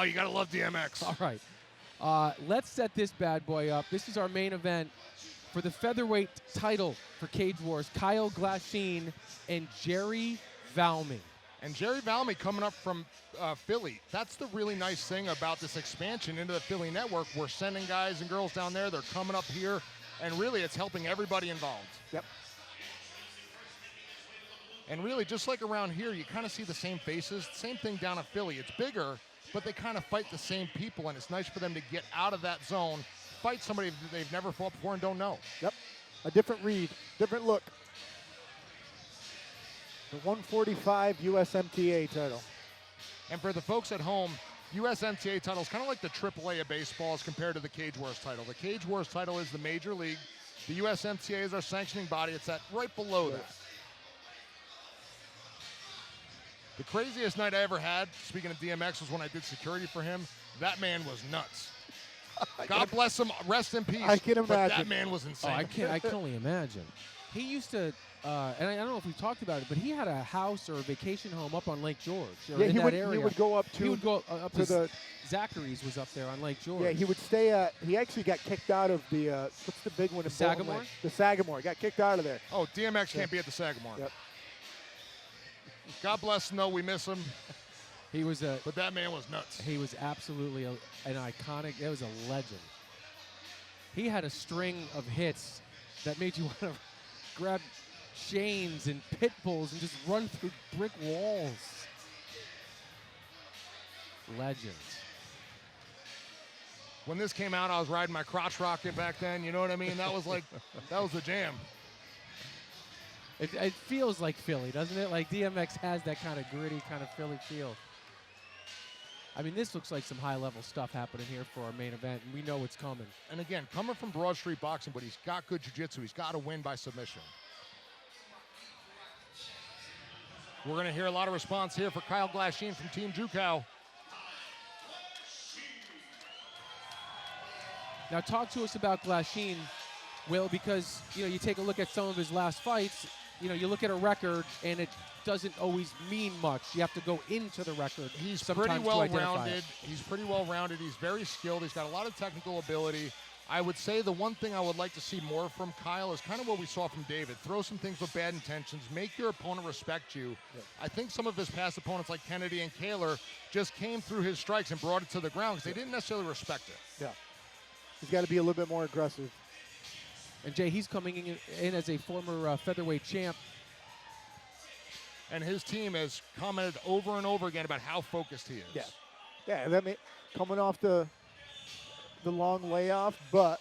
you got to love DMX. All right. Let's set this bad boy up. This is our main event for the featherweight title for Cage Wars. Kyle Glasheen and Jerry Valme. And Jerry Valme coming up from Philly. That's the really nice thing about this expansion into the Philly network. We're sending guys and girls down there. They're coming up here, and really it's helping everybody involved. Yep. And really, just like around here, you kind of see the same faces. Same thing down in Philly. It's bigger, but they kind of fight the same people, and it's nice for them to get out of that zone, fight somebody that they've never fought before and don't know. Yep. A different read, different look. The 145 USMTA title. And for the folks at home, USMTA title is kind of like the AAA of baseball as compared to the Cage Wars title. The Cage Wars title is the major league. The USMTA is our sanctioning body. It's that right below that. The craziest night I ever had, speaking of DMX, was when I did security for him. That man was nuts. God bless him. Rest in peace. I can imagine. But that man was insane. I can only imagine. He used to, and I don't know if we've talked about it, but he had a house or a vacation home up on Lake George. Yeah, in that area. He would go up to. He would go up to the Zachary's was up there on Lake George. Yeah, he would stay at. He actually got kicked out of the. What's the big one? In Sagamore? The Sagamore. Got kicked out of there. Oh, DMX can't be at the Sagamore. Yep. God bless him, though. We miss him. He was but that man was nuts. He was absolutely an iconic. It was a legend. He had a string of hits that made you want to grab chains and pit bulls and just run through brick walls. Legends. When this came out, I was riding my crotch rocket back then. You know what I mean? That was like, that was the jam. It feels like Philly, doesn't it? Like DMX has that kind of gritty, kind of Philly feel. I mean, this looks like some high-level stuff happening here for our main event, and we know it's coming. And again, coming from Broad Street Boxing, but he's got good jiu-jitsu. He's got to win by submission. We're going to hear a lot of response here for Kyle Glasheen from Team Jukow. Now, talk to us about Glasheen, Will, because you take a look at some of his last fights. You look at a record, and it doesn't always mean much. You have to go into the record. He's pretty well-rounded. He's pretty well-rounded. He's very skilled. He's got a lot of technical ability. I would say the one thing I would like to see more from Kyle is kind of what we saw from David. Throw some things with bad intentions. Make your opponent respect you. Yeah. I think some of his past opponents like Kennedy and Kaler just came through his strikes and brought it to the ground because they didn't necessarily respect it. Yeah. He's got to be a little bit more aggressive. And Jay, he's coming in as a former featherweight champ. And his team has commented over and over again about how focused he is. Yeah, yeah. That coming off the long layoff, but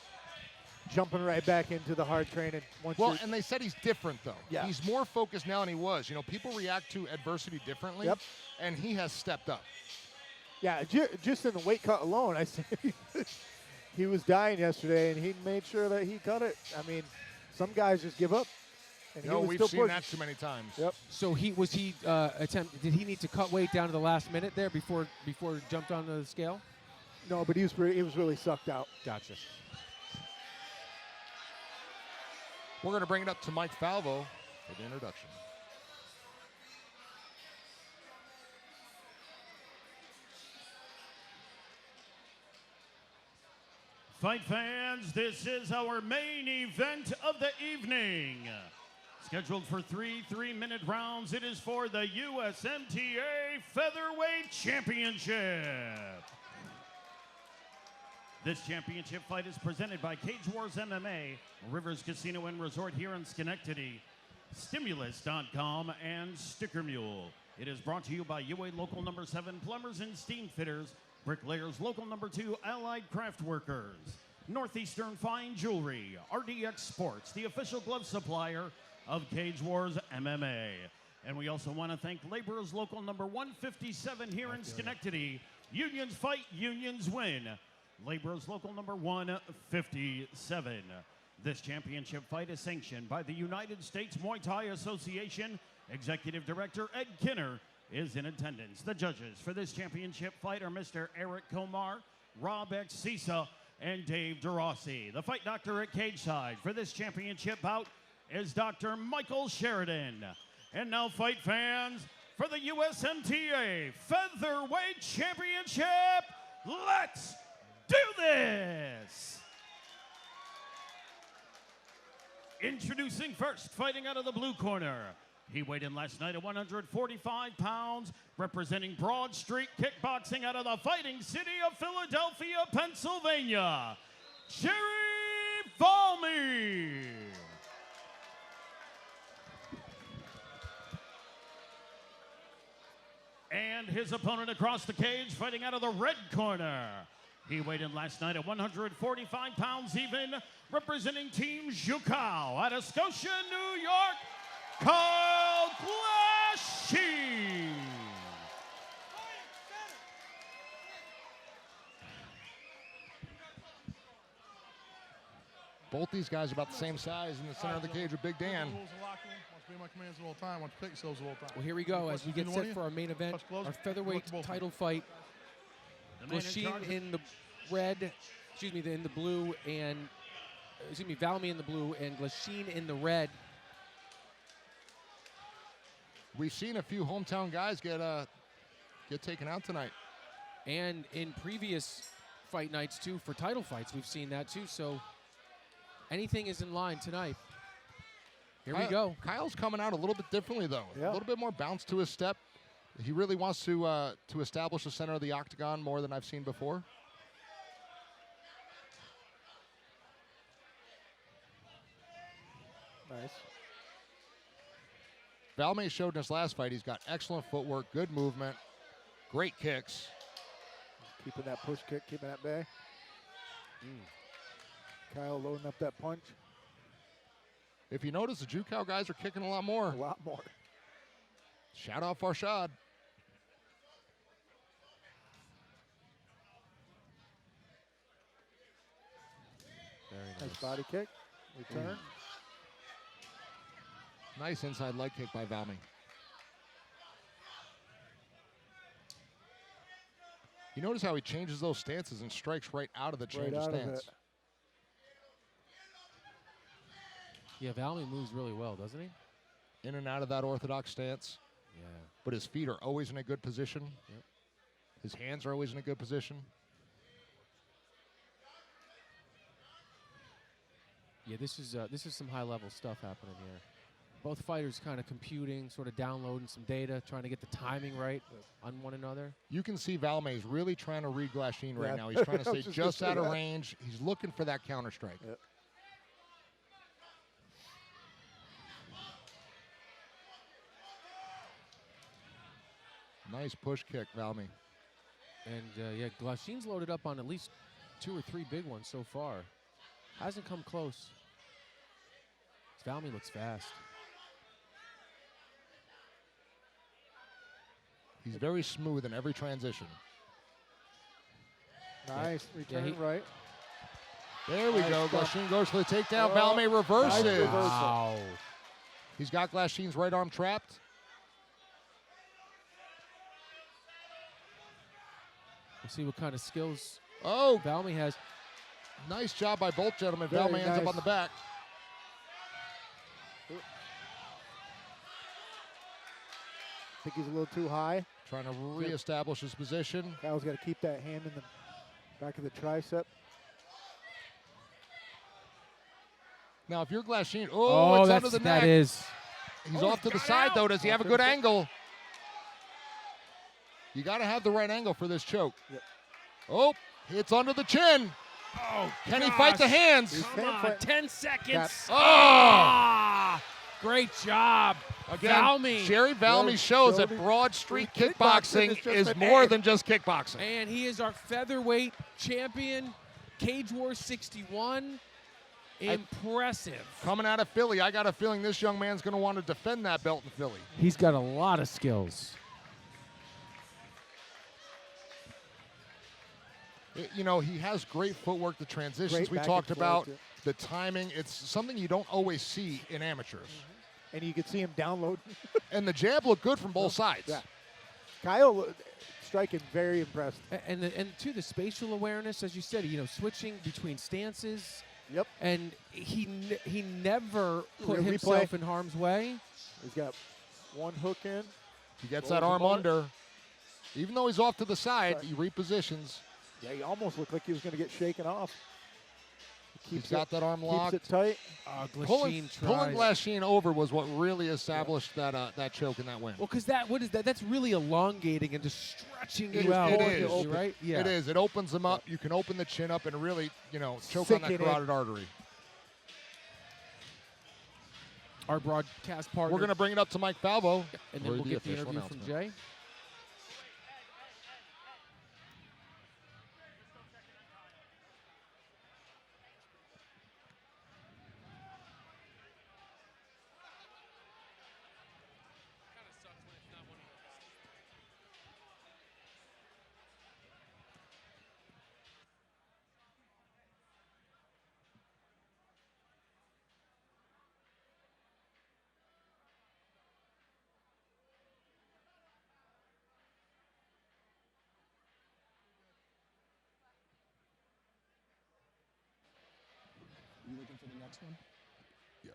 jumping right back into the hard training. And they said he's different though. Yeah. He's more focused now than he was. People react to adversity differently. Yep. And he has stepped up. Yeah, just in the weight cut alone, I said he was dying yesterday, and he made sure that he cut it. I mean, some guys just give up. And we've seen that too many times. Yep. So did he need to cut weight down to the last minute there before he jumped on the scale? No, but he was really sucked out. Gotcha. We're going to bring it up to Mike Falvo for the introduction. Fight fans, this is our main event of the evening. Scheduled for 3 3-minute rounds, it is for the USMTA Featherweight Championship. This championship fight is presented by Cage Wars MMA, Rivers Casino and Resort here in Schenectady, Stimulus.com, and Sticker Mule. It is brought to you by UA Local Number 7 Plumbers and Steam Fitters, Bricklayers Local Number 2 Allied Craft Workers, Northeastern Fine Jewelry, RDX Sports, the official glove supplier of Cage Wars MMA. And we also want to thank Laborers Local Number 157 here in Schenectady. Unions fight, unions win. Laborers Local Number 157. This championship fight is sanctioned by the United States Muay Thai Association. Executive Director Ed Kinner is in attendance. The judges for this championship fight are Mr. Eric Komar, Rob X. Sisa, and Dave DeRossi. The fight doctor at cage side for this championship bout is Dr. Michael Sheridan. And now, fight fans, for the USMTA Featherweight Championship, Let's do this! Introducing first, fighting out of the blue corner. He weighed in last night at 145 pounds, representing Broad Street Kickboxing out of the fighting city of Philadelphia, Pennsylvania, Jerry Valme. And his opponent across the cage, fighting out of the red corner. He weighed in last night at 145 pounds even, representing Team Zhuhao out of Scotia, New York, Kyle Glasheen. Both these guys are about the same size in the center of the cage with Big Dan. Well, here we go as we get set for our main event, our featherweight title fight. Glasheen in the red, in the blue, and Valme in the blue and Glasheen in the red. We've seen a few hometown guys get taken out tonight. And in previous fight nights, too, for title fights, we've seen that, too. So anything is in line tonight. Here we go. Kyle's coming out a little bit differently, though. Yeah. A little bit more bounce to his step. He really wants to establish the center of the octagon more than I've seen before. Nice. Valme showed in his last fight he's got excellent footwork, good movement, great kicks. Keeping that push kick, keeping that bay. Kyle loading up that punch. If you notice, the Zhuhao guys are kicking a lot more. A lot more. Shout out Farshad. Very Nice nice. body kick. Return. Nice inside leg kick by Valme. You notice how he changes those stances and strikes right out of the change of stance. Yeah, Valme moves really well, doesn't he? In and out of that orthodox stance. Yeah. But his feet are always in a good position. Yep. His hands are always in a good position. Yeah, this is some high-level stuff happening here. Both fighters kind of computing, sort of downloading some data, trying to get the timing right on one another. You can see Valme is really trying to read Glasheen right Yeah. now. He's trying to I was stay just gonna just say out of that. range. He's looking for that counter strike. Yep. Nice push kick, Valme. And, yeah, Glasheen's loaded up on at least 2 or 3 big ones so far. Hasn't come close. Valme looks fast. He's very smooth in every transition. Nice. Return he- right. There we Nice go. stuff. Glasheen goes for the takedown. Oh, Valme reverses. nice reversal. Wow. He's got Glasheen's right arm trapped. We'll see what kind of skills Oh, Valme has. nice job by both gentlemen. Very Valme ends up nice. on the back. Think he's a little too high. Trying to reestablish his position. Kyle's got to keep that hand in the back of the tricep. Now, if you're Glasheen, it's under the neck. that is. He's Oh, off to he's the got side, out. though. Does he have a Off good to the- angle? You got to have the right angle for this choke. Yep. Oh, it's under the chin. Oh, Can he fight the hands? He's Come on, fight. 10 seconds. That's- Oh! Ah, great job. Again, Valme. Jerry Valme Well, shows that showed Broad Street kickboxing kickboxing is just is an more A. than just kickboxing. And he is our featherweight champion, Cage War 61. Impressive. Coming out of Philly, I got a feeling this young man's going to want to defend that belt in Philly. He's got a lot of skills. You know, he has great footwork, the transitions Great we back talked and about, forth, the timing. It's something you don't always see in amateurs. And you can see him download. And the jab looked good from both sides. Yeah. Kyle striking very impressed. And the spatial awareness, as you said, switching between stances. Yep. And he never put Replay. himself in harm's way. He's got one hook in. He gets Rolls that the arm ball. under. Even though he's off to the side, Right. he repositions. Yeah, he almost looked like he was going to get shaken off. He's got that arm locked. Keeps it tight. Glasheen Pulling Glasheen over was what really established that choke and that win. Well, because what is that? That's really elongating and just stretching It you out. is. Right? Yeah. It is. It opens them up. You can open the chin up and really, choke on that carotid artery. Our broadcast partner. We're going to bring it up to Mike Falvo. And then we'll get the interview from Jay. You looking for the next one? Yep.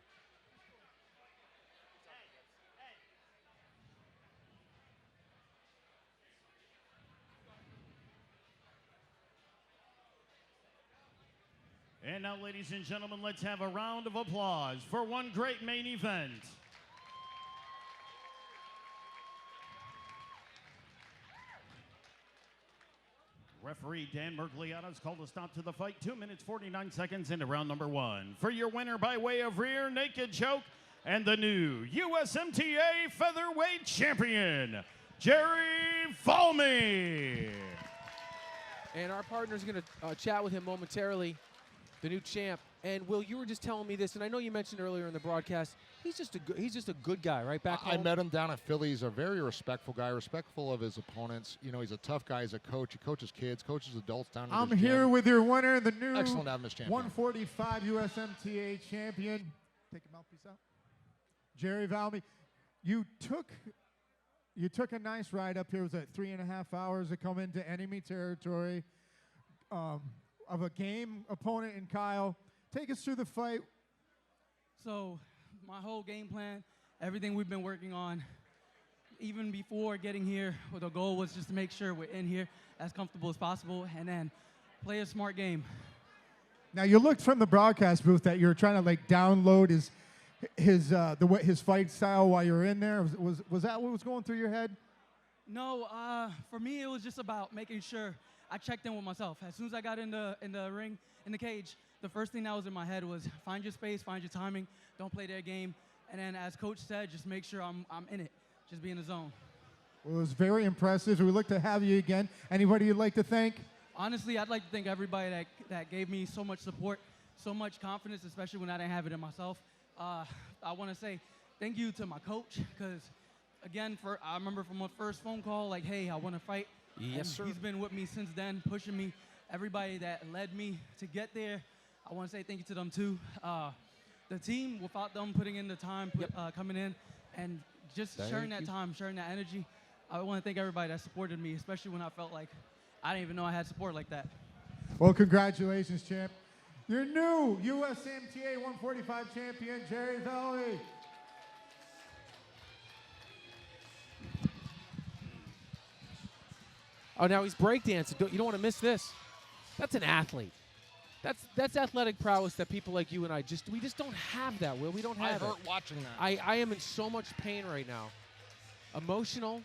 And now, ladies and gentlemen, let's have a round of applause for one great main event. Referee Dan Mergliata has called a stop to the fight. 2 minutes, 49 seconds into round number 1. For your winner by way of rear naked choke and the new USMTA Featherweight Champion, Jerry Valme. And our partner's going to chat with him momentarily, the new champ. And Will, you were just telling me this, and I know you mentioned earlier in the broadcast, he's just a good guy, right? Back home. I met him down at Philly. He's a very respectful guy, respectful of his opponents. He's a tough guy. He's a coach. He coaches kids, coaches adults down in his here gym. with your winner, the new Excellent to have him as champion. 145 USMTA champion. Take your mouthpiece out. Jerry Valme, you took a nice ride up here. It was at 3.5 hours to come into enemy territory of a game opponent in Kyle. Take us through the fight. So my whole game plan, everything we've been working on, even before getting here, the goal was just to make sure we're in here as comfortable as possible and then play a smart game. Now you looked from the broadcast booth that you were trying to download his fight style while you were in there. Was that what was going through your head? No, for me it was just about making sure I checked in with myself. As soon as I got in the ring, in the cage, the first thing that was in my head was find your space, find your timing, don't play their game, and then as coach said, just make sure I'm in it, just be in the zone. Well, it was very impressive. We look to have you again. Anybody you'd like to thank? Honestly, I'd like to thank everybody that gave me so much support, so much confidence, especially when I didn't have it in myself. I want to say thank you to my coach, because again, I remember from my first phone call, hey, I want to fight. Yes, sir. He's been with me since then, pushing me. Everybody that led me to get there, I want to say thank you to them too. The team, without them putting in the time, coming in, and just sharing that time, sharing that energy, I want to thank everybody that supported me, especially when I felt like I didn't even know I had support like that. Well, congratulations, champ. Your new USMTA 145 champion, Jerry Valme. Oh, now he's breakdancing. You don't want to miss this. That's an athlete. That's athletic prowess that people like you and I we just don't have that, Will. We don't have it. I hurt watching that. I am in so much pain right now. Emotional,